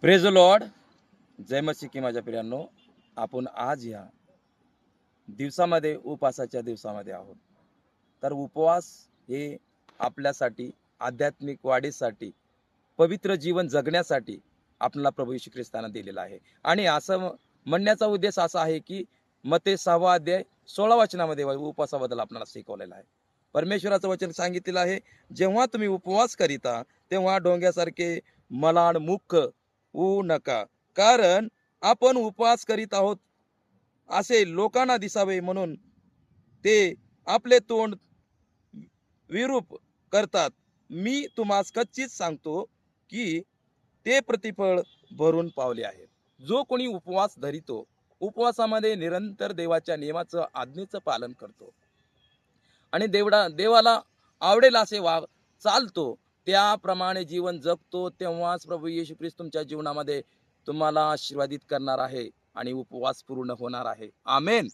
Praise Lord. जय मसीह की माझ्या प्रियांनो. आपण आज या दिवसामध्ये उपवासाच्या दिवसामध्ये आहोत. तर उपवास हे आपल्यासाठी आध्यात्मिक वाढीसाठी पवित्र जीवन जगण्यासाठी आपल्याला प्रभू येशू ख्रिस्ताने दिलेला आहे. आणि असं म्हणण्याचा उद्देश असा आहे की मत्ते 6 अध्याय 16 वचनामध्ये उपवासाबद्दल आपल्याला शिकवलेलं आहे. परमेश्वराचं वचन सांगितलेलं आहे, जेव्हा तुम्ही उपवास करीता तेव्हा डोंग्यासारखे मलाड मुख होऊ नका, कारण आपण उपवास करीत आहोत असे लोकांना दिसावे म्हणून ते आपले तोंड विरूप करतात. मी तुम्हास कच्चीच सांगतो की ते प्रतिफळ भरून पावले आहे. जो कोणी उपवास धरितो, उपवासामध्ये निरंतर देवाच्या नियमाचं आज्ञेचं पालन करतो आणि देवाला आवडेल असे चालतो, त्याप्रमाणे जीवन जगतो, तेव्हाच प्रभू येशू ख्रिस्त तुमच्या जीवनामध्ये तुम्हाला आशीर्वादित करणार आहे आणि उपवास पूर्ण होणार आहे. आमेन.